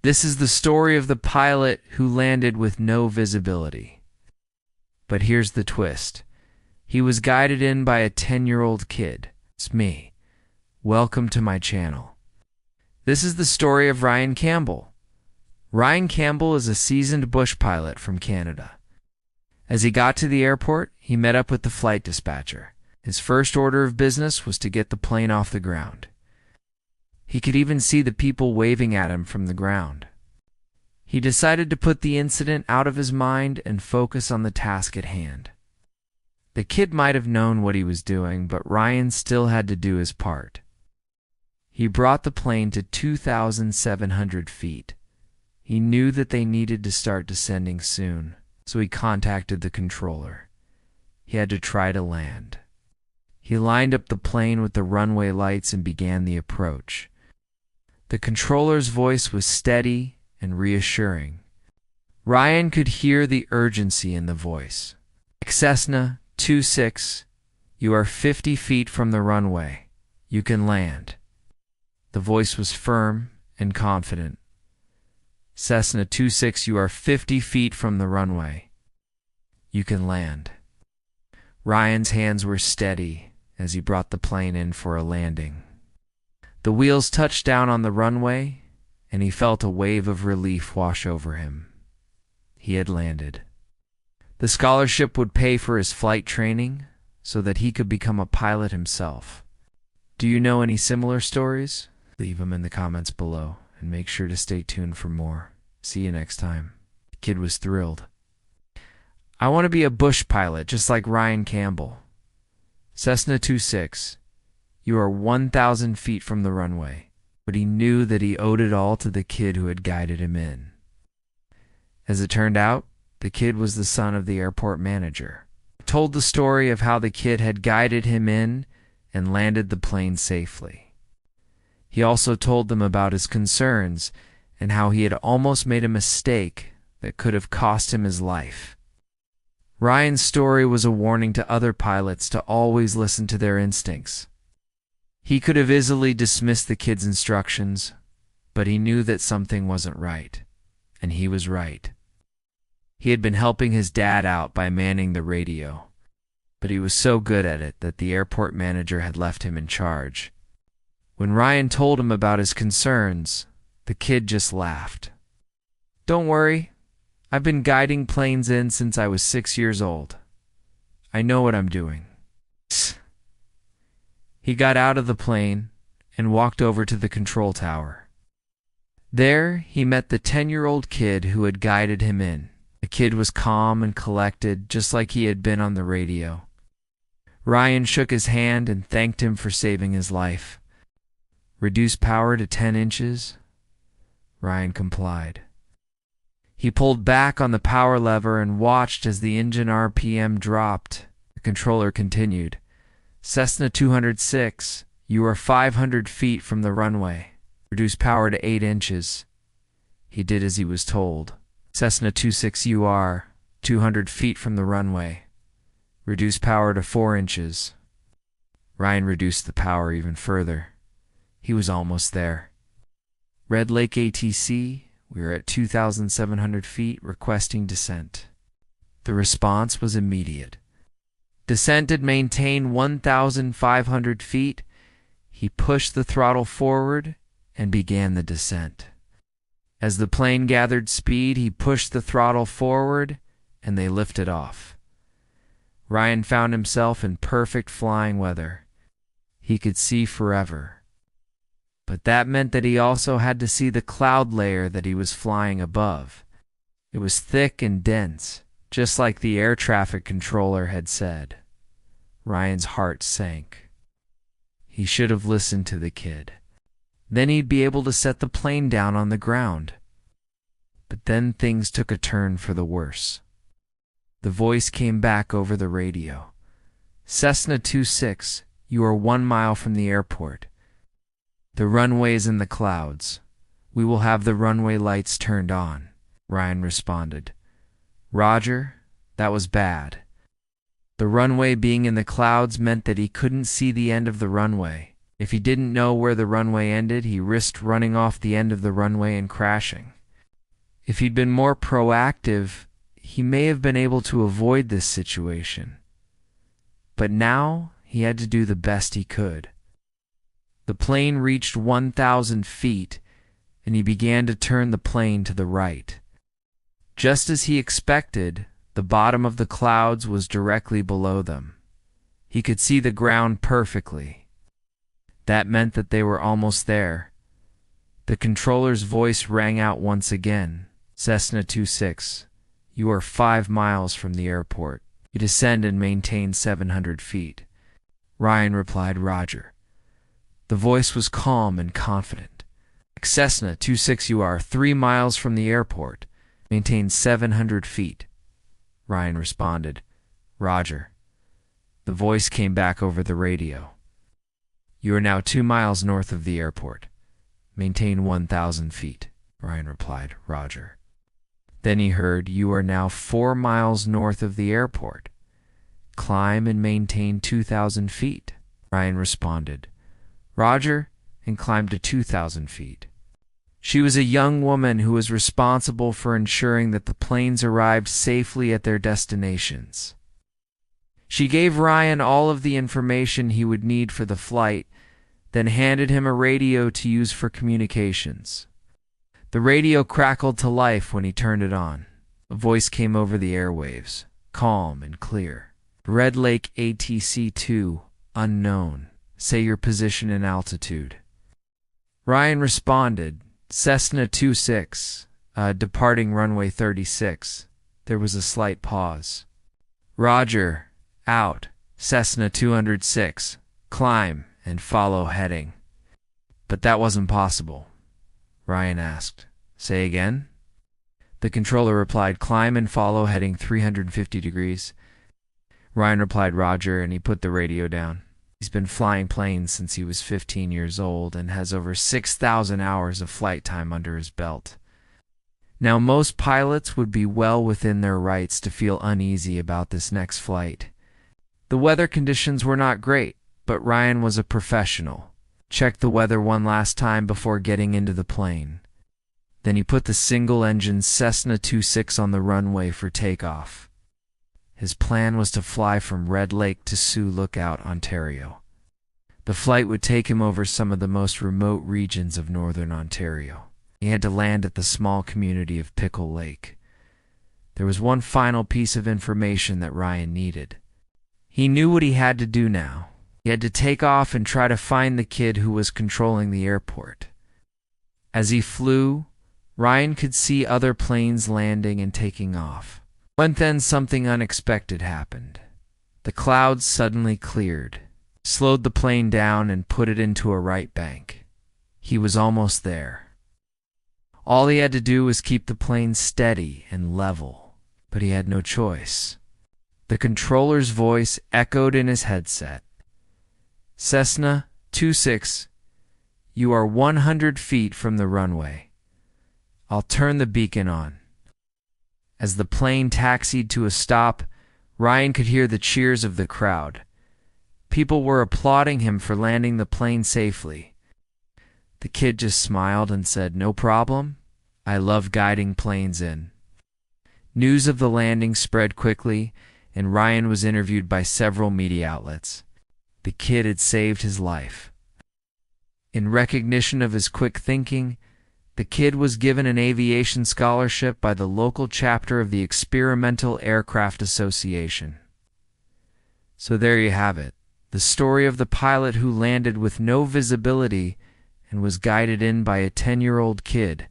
This is the story of the pilot who landed with no visibility. But here's the twist. He was guided in by a 10-year-old kid. It's me. Welcome to my channel. This is the story of Ryan Campbell. Ryan Campbell is a seasoned bush pilot from Canada. As he got to the airport, he met up with the flight dispatcher. His first order of business was to get the plane off the ground. He could even see the people waving at him from the ground. He decided to put the incident out of his mind and focus on the task at hand. The kid might have known what he was doing, but Ryan still had to do his part. He brought the plane to 2,700 feet. He knew that they needed to start descending soon, so he contacted the controller. He had to try to land. He lined up the plane with the runway lights and began the approach. The controller's voice was steady and reassuring. Ryan could hear the urgency in the voice. Cessna 26, you are 50 feet from the runway. You can land. The voice was firm and confident. Cessna 26, you are 50 feet from the runway. You can land. Ryan's hands were steady as he brought the plane in for a landing. The wheels touched down on the runway, and he felt a wave of relief wash over him. He had landed. The scholarship would pay for his flight training so that he could become a pilot himself. Do you know any similar stories? Leave them in the comments below, and make sure to stay tuned for more. See you next time. The kid was thrilled. I want to be a bush pilot just like Ryan Campbell. Cessna 26, you are 1,000 feet from the runway, but he knew that he owed it all to the kid who had guided him in. As it turned out, the kid was the son of the airport manager. He told the story of how the kid had guided him in and landed the plane safely. He also told them about his concerns and how he had almost made a mistake that could have cost him his life. Ryan's story was a warning to other pilots to always listen to their instincts. He could have easily dismissed the kid's instructions, but he knew that something wasn't right, and he was right. He had been helping his dad out by manning the radio, but he was so good at it that the airport manager had left him in charge. When Ryan told him about his concerns, the kid just laughed. Don't worry, I've been guiding planes in since I was 6 years old. I know what I'm doing. He got out of the plane and walked over to the control tower. There, he met the 10-year-old kid who had guided him in. The kid was calm and collected, just like he had been on the radio. Ryan shook his hand and thanked him for saving his life. Reduce power to 10 inches? Ryan complied. He pulled back on the power lever and watched as the engine RPM dropped. The controller continued. Cessna 206, you are 500 feet from the runway. Reduce power to 8 inches. He did as he was told. Cessna 26, you are 200 feet from the runway. Reduce power to 4 inches. Ryan reduced the power even further. He was almost there. Red Lake ATC, we are at 2,700 feet, requesting descent. The response was immediate. Descent had maintained 1,500 feet. He pushed the throttle forward and began the descent. As the plane gathered speed, he pushed the throttle forward and they lifted off. Ryan found himself in perfect flying weather. He could see forever. But that meant that he also had to see the cloud layer that he was flying above. It was thick and dense, just like the air traffic controller had said. Ryan's heart sank. He should have listened to the kid. Then he'd be able to set the plane down on the ground. But then things took a turn for the worse. The voice came back over the radio. Cessna 26, you are 1 mile from the airport. The runway is in the clouds. We will have the runway lights turned on, Ryan responded. Roger, that was bad. The runway being in the clouds meant that he couldn't see the end of the runway, If he didn't know where the runway ended, he risked running off the end of the runway and crashing. If he'd been more proactive, he may have been able to avoid this situation. But now he had to do the best he could. The plane reached 1,000 feet, and he began to turn the plane to the right. Just as he expected, the bottom of the clouds was directly below them. He could see the ground perfectly. That meant that they were almost there. The controller's voice rang out once again. Cessna 26, you are 5 miles from the airport. You descend and maintain 700 feet. Ryan replied, Roger. The voice was calm and confident. Cessna 26, you are 3 miles from the airport. Maintain 700 feet. Ryan responded, Roger. The voice came back over the radio. You are now 2 miles north of the airport. Maintain 1,000 feet. Ryan replied, Roger. Then he heard, you are now 4 miles north of the airport. Climb and maintain 2,000 feet. Ryan responded, Roger, and climbed to 2,000 feet. She was a young woman who was responsible for ensuring that the planes arrived safely at their destinations. She gave Ryan all of the information he would need for the flight, then handed him a radio to use for communications. The radio crackled to life when he turned it on. A voice came over the airwaves, calm and clear. Red Lake ATC-2, unknown. Say your position and altitude. Ryan responded, Cessna 26, departing runway 36. There was a slight pause. Roger, out. Cessna 206, climb and follow heading. But that wasn't possible. Ryan asked, say again? The controller replied, climb and follow heading 350 degrees. Ryan replied, Roger, and he put the radio down. He's been flying planes since he was 15 years old and has over 6,000 hours of flight time under his belt. Now, most pilots would be well within their rights to feel uneasy about this next flight. The weather conditions were not great, but Ryan was a professional. Checked the weather one last time before getting into the plane. Then he put the single-engine Cessna 26 on the runway for takeoff. His plan was to fly from Red Lake to Sioux Lookout, Ontario. The flight would take him over some of the most remote regions of northern Ontario. He had to land at the small community of Pickle Lake. There was one final piece of information that Ryan needed. He knew what he had to do now. He had to take off and try to find the kid who was controlling the airport. As he flew, Ryan could see other planes landing and taking off. But then something unexpected happened. The clouds suddenly cleared, slowed the plane down, and put it into a right bank. He was almost there. All he had to do was keep the plane steady and level, but he had no choice. The controller's voice echoed in his headset. Cessna 26, you are 100 feet from the runway. I'll turn the beacon on. As the plane taxied to a stop, Ryan could hear the cheers of the crowd. People were applauding him for landing the plane safely. The kid just smiled and said, no problem. I love guiding planes in. News of the landing spread quickly, and Ryan was interviewed by several media outlets. The kid had saved his life. In recognition of his quick thinking, the kid was given an aviation scholarship by the local chapter of the Experimental Aircraft Association. So there you have it, the story of the pilot who landed with no visibility and was guided in by a 10-year-old kid